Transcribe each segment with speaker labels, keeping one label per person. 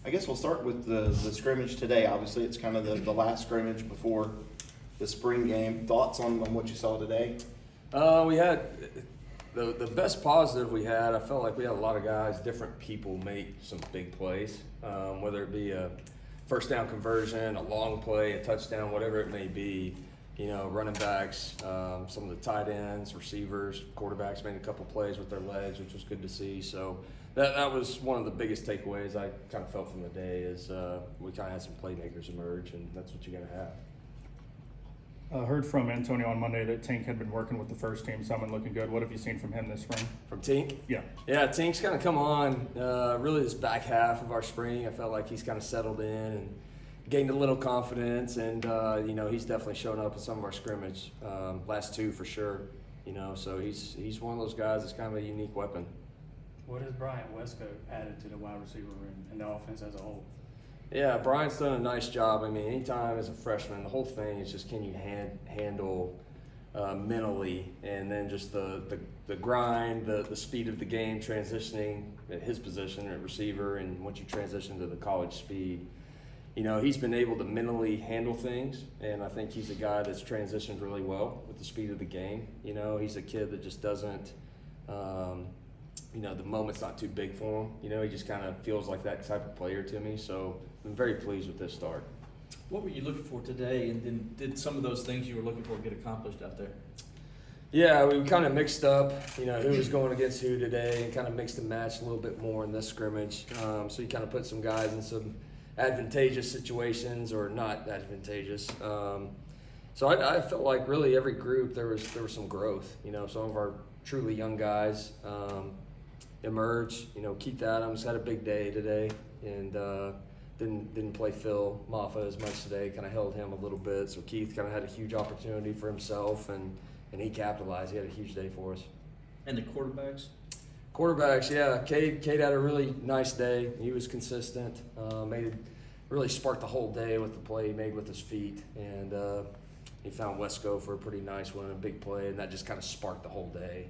Speaker 1: I guess we'll start with the scrimmage today. Obviously, it's kind of the last scrimmage before the spring game. Thoughts on what you saw today?
Speaker 2: We had the best positive we had. I felt like we had a lot of guys, different people make some big plays, whether it be a first down conversion, a long play, a touchdown, whatever it may be. You know, running backs, some of the tight ends, receivers, quarterbacks made a couple plays with their legs, which was good to see. So that was one of the biggest takeaways I kind of felt from the day is we kind of had some playmakers emerge, and that's what you're going to have.
Speaker 3: I heard from Antonio on Monday that Tink had been working with the first team, some and looking good. What have you seen from him this spring?
Speaker 2: From Tink?
Speaker 3: Yeah.
Speaker 2: Yeah, Tink's kind of come on really this back half of our spring. I felt like he's kind of settled in and gained a little confidence, and you know, he's definitely shown up in some of our scrimmage, last two for sure. You know, so he's one of those guys that's kind of a unique weapon.
Speaker 4: What has Bryant Wesco added to the wide receiver and the offense as a whole?
Speaker 2: Yeah, Brian's done a nice job. I mean, anytime as a freshman, the whole thing is just can you handle mentally, and then just the grind, the speed of the game, transitioning at his position at receiver, and once you transition to the college speed. You know, he's been able to mentally handle things, and I think he's a guy that's transitioned really well with the speed of the game. You know, he's a kid that just doesn't, you know, the moment's not too big for him. You know, he just kind of feels like that type of player to me, so I'm very pleased with this start.
Speaker 5: What were you looking for today, and then did some of those things you were looking for get accomplished out there?
Speaker 2: Yeah, we kind of mixed up, you know, who was going against who today, and kind of mixed and matched a little bit more in this scrimmage. So you kind of put some guys in some advantageous situations or not advantageous. So I felt like really every group there was some growth. You know, some of our truly young guys emerged. You know, Keith Adams had a big day today, and didn't play Phil Maffa as much today. Kind of held him a little bit. So Keith kind of had a huge opportunity for himself, and he capitalized. He had a huge day for us.
Speaker 5: And the quarterbacks?
Speaker 2: Quarterbacks, yeah. Cade had a really nice day. He was consistent. Really sparked the whole day with the play he made with his feet, and he found Wesco for a pretty nice one, a big play, and that just kind of sparked the whole day.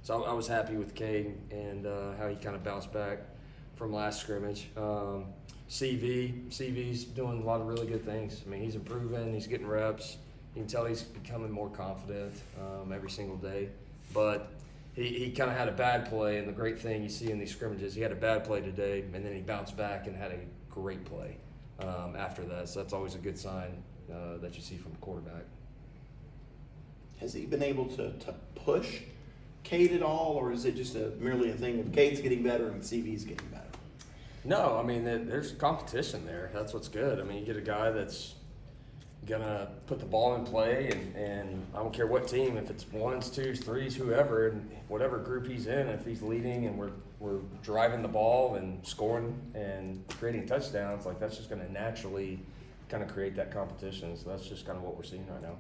Speaker 2: So I was happy with Cade and how he kind of bounced back from last scrimmage. CV's doing a lot of really good things. I mean, he's improving. He's getting reps. You can tell he's becoming more confident every single day, but he kind of had a bad play, and the great thing you see in these scrimmages, he had a bad play today, and then he bounced back and had a great play after that. So that's always a good sign that you see from a quarterback.
Speaker 1: Has he been able to push Cade at all, or is it just merely a thing of Cade's getting better and CV's getting better?
Speaker 2: No, I mean, there's competition there. That's what's good. I mean, you get a guy that's gonna put the ball in play, and I don't care what team, if it's ones, twos, threes, whoever, and whatever group he's in, if he's leading and we're driving the ball and scoring and creating touchdowns, like that's just gonna naturally kind of create that competition. So that's just kind of what we're seeing right now.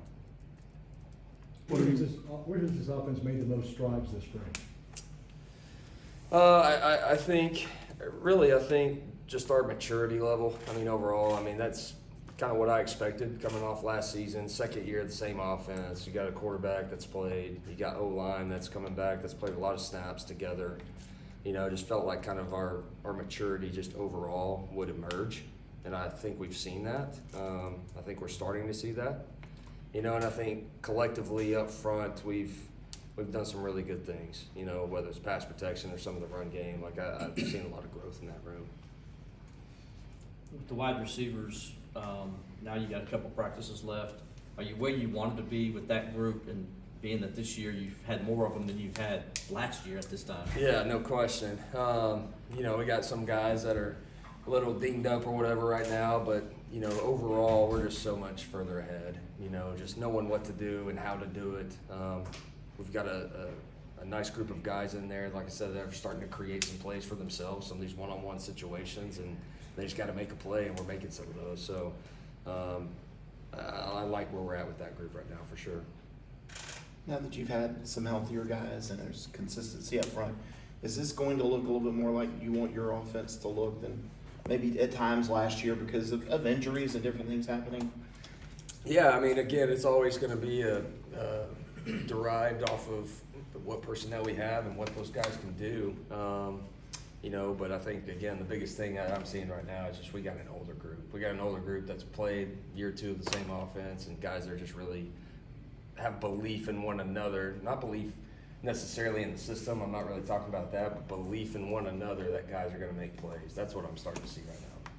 Speaker 6: Where has this offense made the most strides this spring?
Speaker 2: I think just our maturity level. I mean, overall, I mean, that's kind of what I expected coming off last season. Second year, the same offense. You got a quarterback that's played. You got O-line that's coming back, that's played a lot of snaps together. You know, it just felt like kind of our maturity just overall would emerge. And I think we've seen that. I think we're starting to see that. You know, and I think collectively up front, we've done some really good things, you know, whether it's pass protection or some of the run game. Like, I've seen a lot of growth in that room.
Speaker 5: With the wide receivers, now you got a couple practices left. Are you where you wanted to be with that group, and being that this year you've had more of them than you've had last year at this time?
Speaker 2: Yeah, no question. You know, we got some guys that are a little dinged up or whatever right now, but, you know, overall we're just so much further ahead, you know, just knowing what to do and how to do it. We've got a nice group of guys in there. Like I said, they're starting to create some plays for themselves, some of these one-on-one situations, and they just got to make a play, and we're making some of those. So I like where we're at with that group right now for sure.
Speaker 1: Now that you've had some healthier guys and there's consistency up front, is this going to look a little bit more like you want your offense to look than maybe at times last year because of injuries and different things happening?
Speaker 2: Yeah, I mean, again, it's always going to be derived off of what personnel we have and what those guys can do. you know, but I think, again, the biggest thing that I'm seeing right now is just we got an older group. We got an older group that's played year 2 of the same offense, and guys that are just really have belief in one another. Not belief necessarily in the system, I'm not really talking about that, but belief in one another that guys are going to make plays. That's what I'm starting to see right now.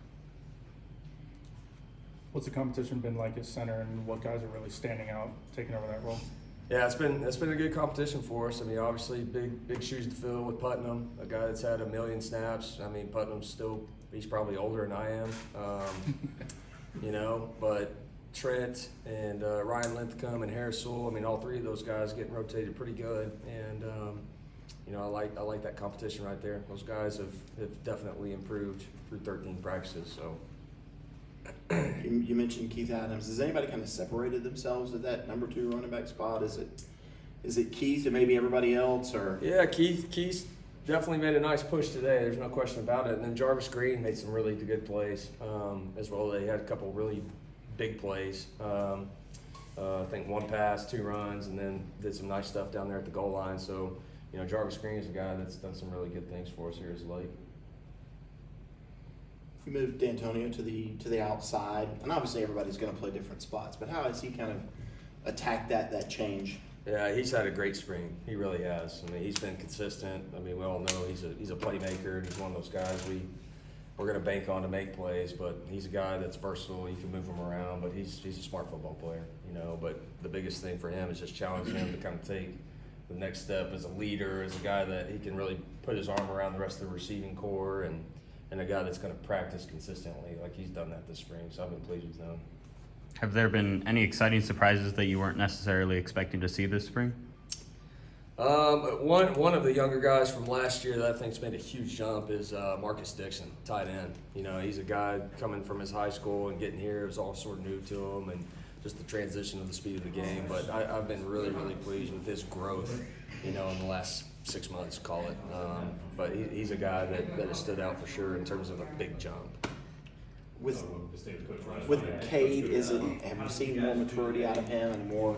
Speaker 3: What's the competition been like at center, and what guys are really standing out, taking over that role?
Speaker 2: Yeah, it's been a good competition for us. I mean, obviously, big shoes to fill with Putnam, a guy that's had 1 million snaps. I mean, Putnam's he's probably older than I am, you know. But Trent and Ryan Linthicum and Harris Sewell, I mean, all 3 of those guys getting rotated pretty good, and you know, I like that competition right there. Those guys have definitely improved through 13 practices. So.
Speaker 1: You mentioned Keith Adams. Has anybody kind of separated themselves at that number 2 running back spot? Is it Keith and maybe everybody else, or?
Speaker 2: Yeah, Keith definitely made a nice push today. There's no question about it. And then Jarvis Green made some really good plays as well. They had a couple really big plays. I think 1 pass, 2 runs, and then did some nice stuff down there at the goal line. So, you know, Jarvis Green is a guy that's done some really good things for us here as late.
Speaker 1: You moved D'Antonio to the outside, and obviously everybody's going to play different spots. But how has he kind of attacked that change?
Speaker 2: Yeah, he's had a great spring. He really has. I mean, he's been consistent. I mean, we all know he's a playmaker, and he's one of those guys we're going to bank on to make plays. But he's a guy that's versatile. You can move him around, but he's a smart football player, you know. But the biggest thing for him is just challenging him to kind of take the next step as a leader, as a guy that he can really put his arm around the rest of the receiving core, and a guy that's going to practice consistently like he's done that this spring. So I've been pleased with him.
Speaker 7: Have there been any exciting surprises that you weren't necessarily expecting to see this spring?
Speaker 2: One of the younger guys from last year that I think's made a huge jump is Marcus Dixon, tight end. You know, he's a guy coming from his high school and getting here. It was all sort of new to him, and just the transition of the speed of the game. But I've been really pleased with his growth, you know, in the last 6 months, call it. But he's a guy that has stood out for sure in terms of a big jump.
Speaker 1: With Cade, have you seen more maturity out of him and a more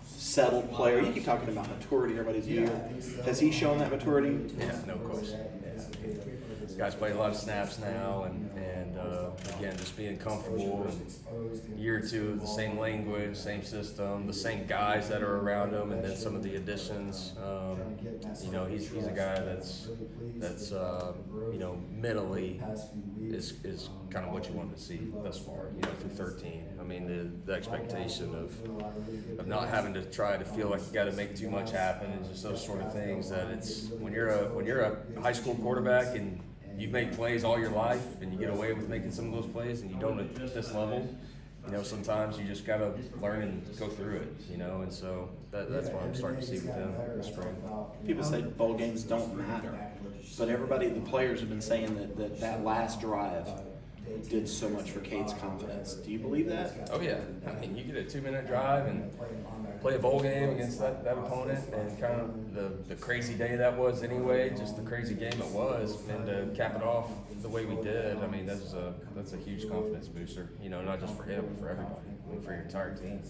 Speaker 1: settled player? You keep talking about maturity everybody's year. Has he shown that maturity?
Speaker 2: Yeah, no question. Yeah. This guy's played a lot of snaps now, and again, just being comfortable. And year 2 of the same language, same system, the same guys that are around him, and then some of the additions. You know, he's a guy that's you know, mentally is kind of what you want to see thus far. You know, through 13. I mean, the expectation of not having to try to feel like you got to make too much happen, and just those sort of things. That it's when you're a high school quarterback and you've made plays all your life, and you get away with making some of those plays, and you don't at this level. You know, sometimes you just got to learn and go through it, you know, and so that's what I'm starting to see with him this spring.
Speaker 1: People say bowl games don't matter, but the players have been saying that last drive did so much for Cade's confidence. Do you believe that?
Speaker 2: Oh, yeah. I mean, you get a 2-minute drive and play a bowl game against that opponent, and kind of the crazy day that was anyway, just the crazy game it was, and to cap it off the way we did, I mean, that's a huge confidence booster, you know, not just for him, but for everybody, I mean, for your entire team.